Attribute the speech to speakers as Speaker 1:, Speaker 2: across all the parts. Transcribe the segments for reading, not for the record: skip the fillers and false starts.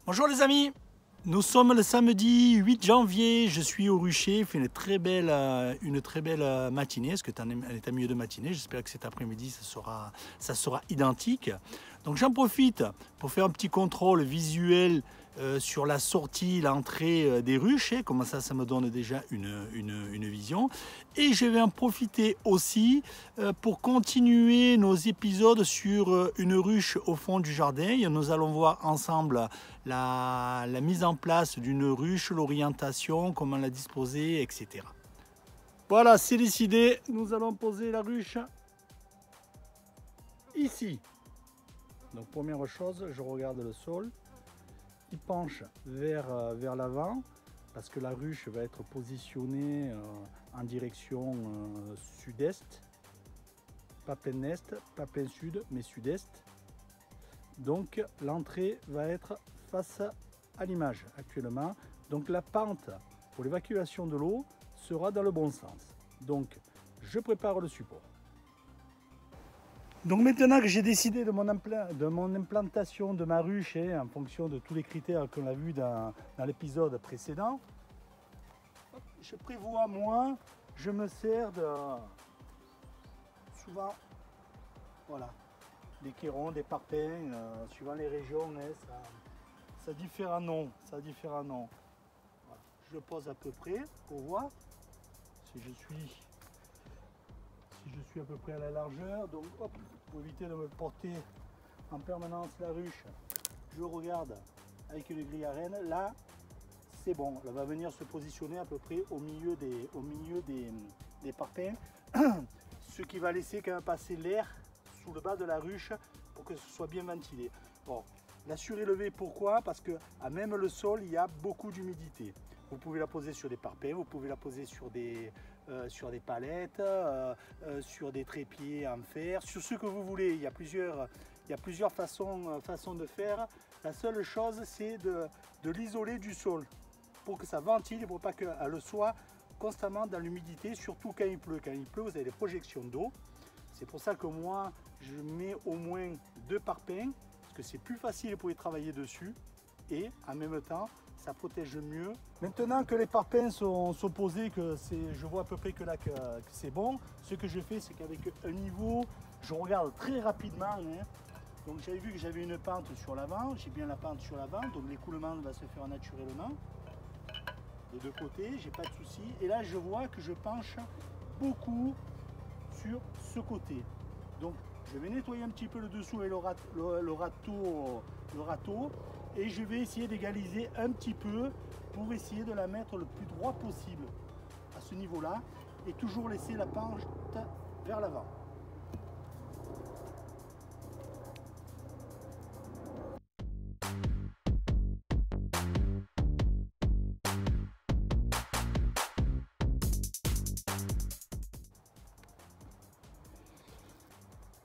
Speaker 1: Bonjour les amis, nous sommes le samedi 8 janvier, je suis au rucher, il fait une très belle matinée, est-ce que elle est à milieu de matinée, j'espère que cet après-midi ça sera identique. Donc j'en profite pour faire un petit contrôle visuel sur la sortie, l'entrée des ruches, comme ça me donne déjà une vision. Et je vais en profiter aussi pour continuer nos épisodes sur une ruche au fond du jardin. Et nous allons voir ensemble la mise en place d'une ruche, l'orientation, comment la disposer, etc. Voilà, c'est décidé, nous allons poser la ruche ici. Donc première chose, je regarde le sol, il penche vers l'avant parce que la ruche va être positionnée en direction sud-est, pas plein est, pas plein sud, mais sud-est. Donc l'entrée va être face à l'image actuellement. Donc la pente pour l'évacuation de l'eau sera dans le bon sens. Donc je prépare le support. Donc maintenant que j'ai décidé de mon implantation de ma ruche, en fonction de tous les critères qu'on a vus dans l'épisode précédent, je prévois moi, je me sers de souvent, voilà, des quérons, des parpaings, suivant les régions, ça a différents noms, Voilà. Je pose à peu près pour voir si je suis à peu près à la largeur. Donc hop, pour éviter de me porter en permanence la ruche, je regarde avec une grille à renne. Là, c'est bon, elle va venir se positionner à peu près au milieu des parpaings, ce qui va laisser quand même passer l'air sous le bas de la ruche pour que ce soit bien ventilé. Bon, la surélevée, pourquoi? Parce que à même le sol, il y a beaucoup d'humidité. Vous pouvez la poser sur des parpaings, vous pouvez la poser sur des palettes, sur des trépieds en fer, sur ce que vous voulez. Il y a plusieurs façons de faire. La seule chose, c'est de l'isoler du sol pour que ça ventile et pour pas qu'elle soit constamment dans l'humidité, surtout quand il pleut. Quand il pleut, vous avez des projections d'eau. C'est pour ça que moi, je mets au moins 2 parpaings, parce que c'est plus facile pour y travailler dessus et en même temps, ça protège mieux. Maintenant que les parpaings sont posés, je vois à peu près que c'est bon, ce que je fais, c'est qu'avec un niveau, je regarde très rapidement. Donc j'avais vu que j'avais une pente sur l'avant, j'ai bien la pente sur l'avant, donc l'écoulement va se faire naturellement. Des deux côtés, j'ai pas de souci. Et là, je vois que je penche beaucoup sur ce côté. Donc je vais nettoyer un petit peu le dessous avec le râteau. Et je vais essayer d'égaliser un petit peu pour essayer de la mettre le plus droit possible à ce niveau-là et toujours laisser la pente vers l'avant.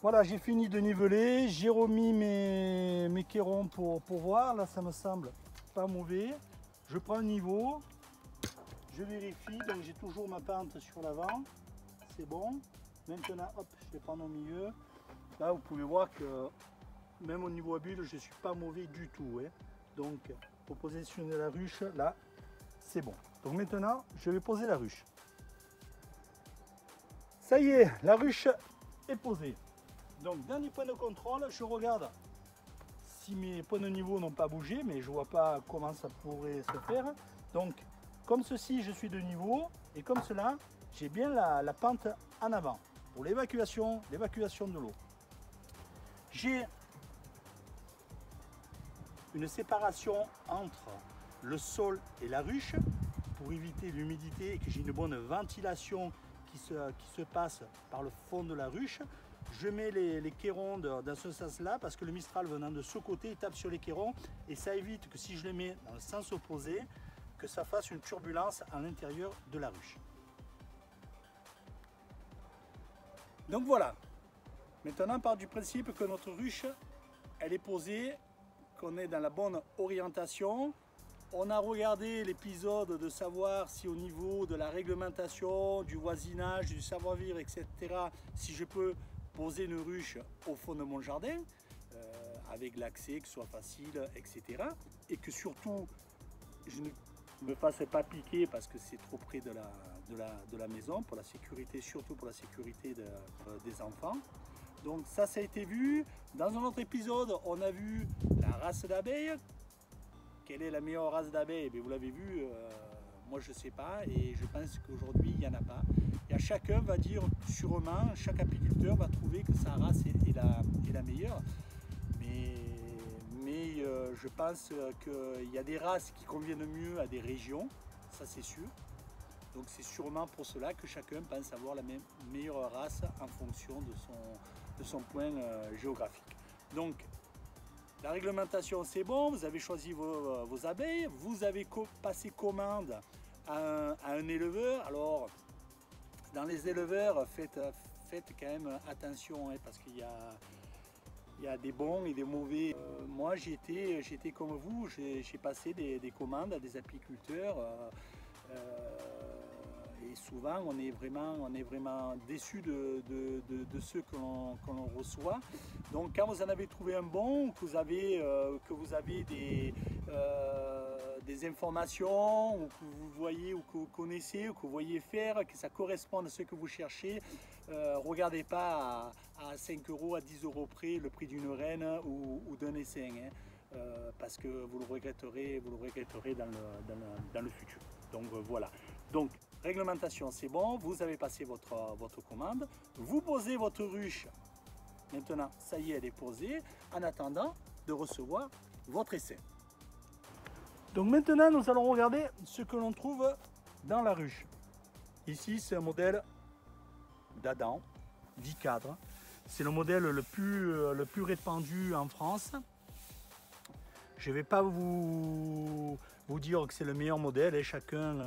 Speaker 1: Voilà, j'ai fini de niveler, j'ai remis mes quérons pour voir, là ça me semble pas mauvais. Je prends un niveau, je vérifie, donc j'ai toujours ma pente sur l'avant, c'est bon. Maintenant, hop, je vais prendre au milieu. Là, vous pouvez voir que même au niveau à bulle, je ne suis pas mauvais du tout. Donc, pour positionner la ruche, là, c'est bon. Donc maintenant, je vais poser la ruche. Ça y est, la ruche est posée. Donc, dernier point de contrôle, je regarde si mes points de niveau n'ont pas bougé, mais je ne vois pas comment ça pourrait se faire. Donc, comme ceci, je suis de niveau, et comme cela, j'ai bien la pente en avant pour l'évacuation de l'eau. J'ai une séparation entre le sol et la ruche pour éviter l'humidité et que j'ai une bonne ventilation qui se passe par le fond de la ruche. Je mets les quérons dans ce sens-là parce que le Mistral venant de ce côté, il tape sur les quérons et ça évite que si je les mets dans le sens opposé, que ça fasse une turbulence à l'intérieur de la ruche. Donc voilà. Maintenant, on part du principe que notre ruche, elle est posée, qu'on est dans la bonne orientation. On a regardé l'épisode de savoir si au niveau de la réglementation, du voisinage, du savoir-vivre, etc., si je peux poser une ruche au fond de mon jardin, avec l'accès, que ce soit facile, etc. Et que surtout, je ne me fasse pas piquer parce que c'est trop près de la maison, pour la sécurité, surtout pour la sécurité des enfants. Donc ça a été vu. Dans un autre épisode, on a vu la race d'abeilles. Quelle est la meilleure race d'abeilles? Vous l'avez vu, moi je ne sais pas, et je pense qu'aujourd'hui il n'y en a pas. Et chacun va dire, sûrement, chaque apiculteur va trouver que sa race est la meilleure. Mais je pense qu'il y a des races qui conviennent mieux à des régions, ça c'est sûr. Donc c'est sûrement pour cela que chacun pense avoir la meilleure race en fonction de son point géographique. Donc la réglementation c'est bon, vous avez choisi vos abeilles, vous avez passé commande à un éleveur. Alors dans les éleveurs, faites quand même attention, hein, parce qu'il y a des bons et des mauvais. Moi j'étais comme vous, j'ai passé des commandes à des apiculteurs et souvent on est vraiment déçu de ceux que l'on reçoit. Donc quand vous en avez trouvé un bon, que vous avez des informations, ou que vous voyez, ou que vous connaissez, ou que vous voyez faire, que ça corresponde à ce que vous cherchez, regardez pas à 5 euros, à 10 euros près le prix d'une reine ou d'un essaim, hein, parce que vous le regretterez dans le futur. Donc voilà. Donc réglementation c'est bon, vous avez passé votre commande, vous posez votre ruche. Maintenant ça y est, elle est posée, en attendant de recevoir votre essaim. Donc maintenant nous allons regarder ce que l'on trouve dans la ruche. Ici c'est un modèle d'Adam, 10 cadres. C'est le modèle le plus répandu en France. Je ne vais pas vous dire que c'est le meilleur modèle, et chacun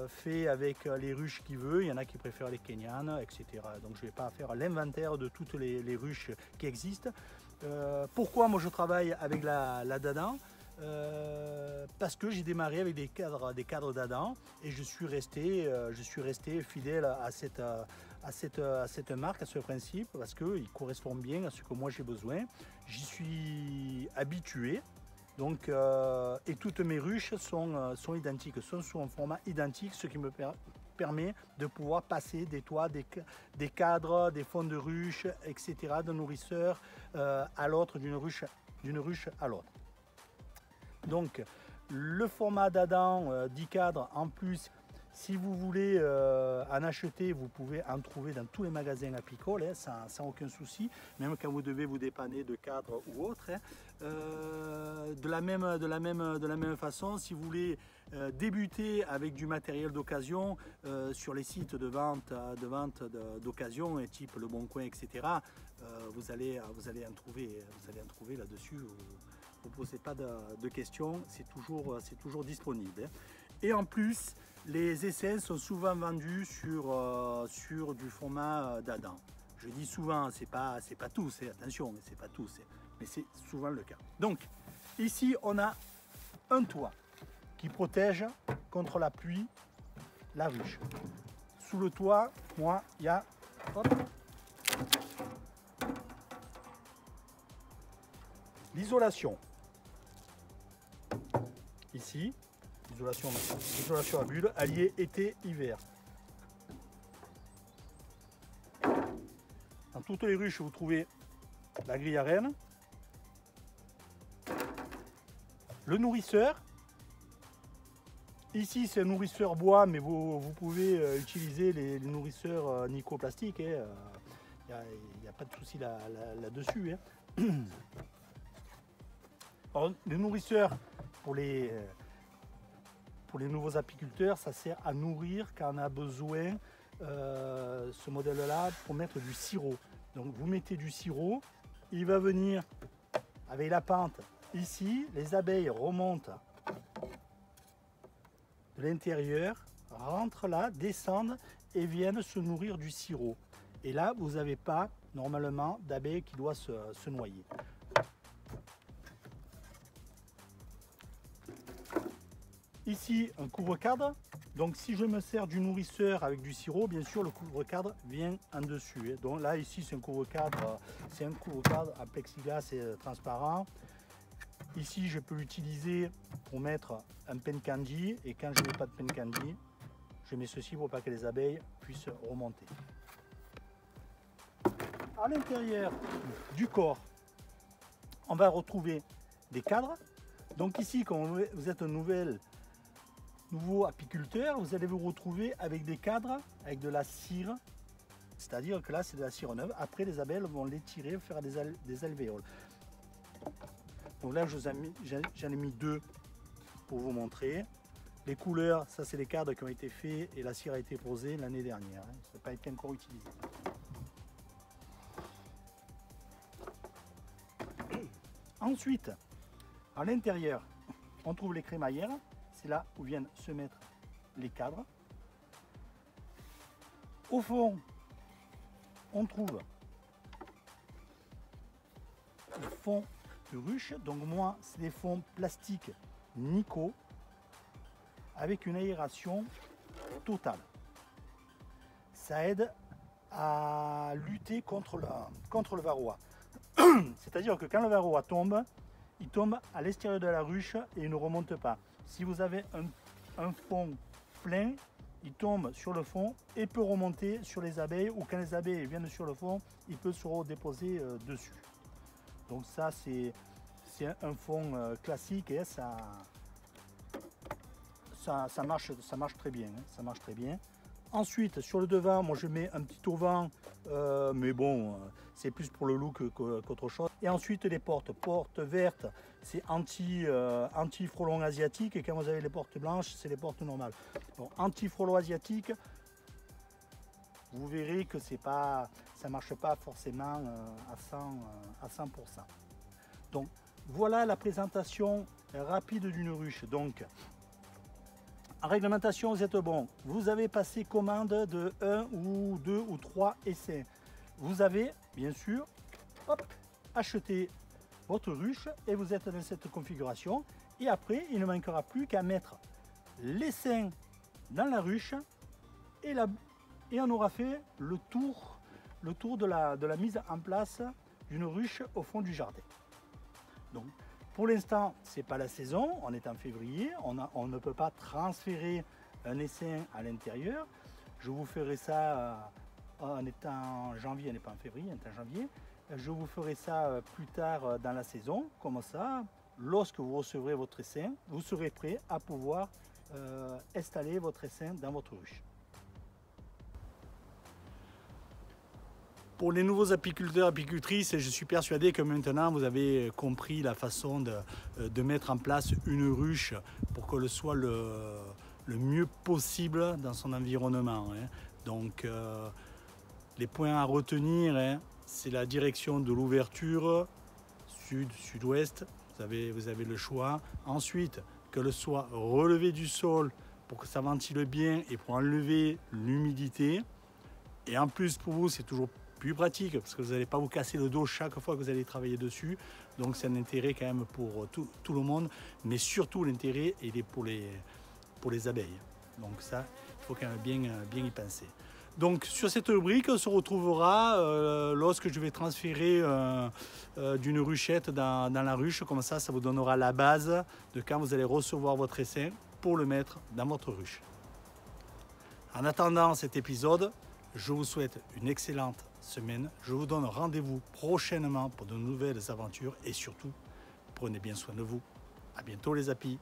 Speaker 1: fait avec les ruches qu'il veut. Il y en a qui préfèrent les Kenyanes, etc. Donc je ne vais pas faire l'inventaire de toutes les ruches qui existent. Pourquoi moi je travaille avec la Dadan? Parce que j'ai démarré avec des cadres d'Adam, et je suis resté fidèle à cette marque, à ce principe, parce qu'il correspond bien à ce que moi j'ai besoin. J'y suis habitué, donc, et toutes mes ruches sont identiques, sont sous un format identique, ce qui me permet de pouvoir passer des toits, des cadres, des fonds de ruche, etc., de nourrisseur à l'autre, d'une ruche à l'autre. Donc le format d'Adam 10 cadres, en plus, si vous voulez en acheter, vous pouvez en trouver dans tous les magasins apicoles, hein, sans aucun souci, même quand vous devez vous dépanner de cadres ou autres. Hein. De la même façon, si vous voulez débuter avec du matériel d'occasion sur les sites de vente d'occasion, type Le Bon Coin, etc., vous allez en trouver là-dessus. Ne posez pas de questions, c'est toujours disponible. Hein. Et en plus, les essaims sont souvent vendus sur du format d'Adam. Je dis souvent, c'est pas tous, attention, mais c'est pas tous, mais c'est souvent le cas. Donc ici on a un toit qui protège contre la pluie la ruche. Sous le toit, moi, il y a l'isolation. Ici, isolation à bulles, alliée été-hiver. Dans toutes les ruches, vous trouvez la grille à reine, le nourrisseur. Ici, c'est un nourrisseur bois, mais vous pouvez utiliser les nourrisseurs nicoplastiques. Il n'y a pas de souci là-dessus. Hein. Alors, le nourrisseur, pour les nouveaux apiculteurs, ça sert à nourrir quand on a besoin, ce modèle-là, pour mettre du sirop. Donc vous mettez du sirop, il va venir avec la pente ici, les abeilles remontent de l'intérieur, rentrent là, descendent et viennent se nourrir du sirop. Et là, vous n'avez pas, normalement, d'abeilles qui doivent se noyer. Ici, un couvre-cadre. Donc si je me sers du nourrisseur avec du sirop, bien sûr, le couvre-cadre vient en dessus. Donc là, ici, c'est un couvre-cadre en plexiglas et transparent. Ici, je peux l'utiliser pour mettre un pen candy. Et quand je n'ai pas de pen candy, je mets ceci pour pas que les abeilles puissent remonter. À l'intérieur du corps, on va retrouver des cadres. Donc ici, quand vous êtes un nouveau apiculteur, vous allez vous retrouver avec des cadres, avec de la cire. C'est-à-dire que là, c'est de la cire neuve. Après, les abeilles vont les tirer, faire des alvéoles. Donc là, j'en ai mis 2 pour vous montrer. Les couleurs, ça c'est les cadres qui ont été faits et la cire a été posée l'année dernière. Ça n'a pas été encore utilisé. Ensuite, à l'intérieur, on trouve les crémaillères. C'est là où viennent se mettre les cadres. Au fond, on trouve le fond de ruche. Donc moi, c'est des fonds plastiques Nico avec une aération totale. Ça aide à lutter contre le varroa. C'est-à-dire que quand le varroa tombe, il tombe à l'extérieur de la ruche et il ne remonte pas. Si vous avez un fond plein, il tombe sur le fond et peut remonter sur les abeilles, ou quand les abeilles viennent sur le fond, il peut se redéposer dessus. Donc ça, c'est un fond classique et ça marche très bien. Ça marche très bien. Ensuite, sur le devant, moi je mets un petit auvent, mais bon, c'est plus pour le look qu'autre chose. Et ensuite, les portes vertes, c'est anti-frelon asiatique. Et quand vous avez les portes blanches, c'est les portes normales. Bon, anti-frelon asiatique, vous verrez que ça ne marche pas forcément à 100%. Donc, voilà la présentation rapide d'une ruche. Donc, en réglementation, vous êtes bon. Vous avez passé commande de 1 ou 2 ou 3 essais. Vous avez, bien sûr, acheté votre ruche et vous êtes dans cette configuration. Et après, il ne manquera plus qu'à mettre l'essaim dans la ruche et on aura fait le tour de la mise en place d'une ruche au fond du jardin. Donc, pour l'instant, ce n'est pas la saison, on est en février, on ne peut pas transférer un essaim à l'intérieur. Je vous ferai ça, on est en janvier, on n'est pas en février, on est en janvier. Je vous ferai ça plus tard dans la saison, comme ça, lorsque vous recevrez votre essaim, vous serez prêt à pouvoir installer votre essaim dans votre ruche. Pour les nouveaux apiculteurs, apicultrices, je suis persuadé que maintenant vous avez compris la façon de mettre en place une ruche pour qu'elle soit le mieux possible dans son environnement. Donc les points à retenir, c'est la direction de l'ouverture, sud, sud-ouest, vous avez le choix. Ensuite, qu'elle soit relevée du sol pour que ça ventile bien et pour enlever l'humidité. Et en plus pour vous, c'est toujours plus pratique parce que vous n'allez pas vous casser le dos chaque fois que vous allez travailler dessus. Donc c'est un intérêt quand même pour tout le monde, mais surtout l'intérêt il est pour les abeilles. Donc ça, il faut quand même bien y penser. Donc sur cette rubrique, on se retrouvera lorsque je vais transférer d'une ruchette dans la ruche. Comme ça vous donnera la base de quand vous allez recevoir votre essaim pour le mettre dans votre ruche. En attendant cet épisode, je vous souhaite une excellente semaine. Je vous donne rendez-vous prochainement pour de nouvelles aventures et surtout, prenez bien soin de vous. À bientôt les apis.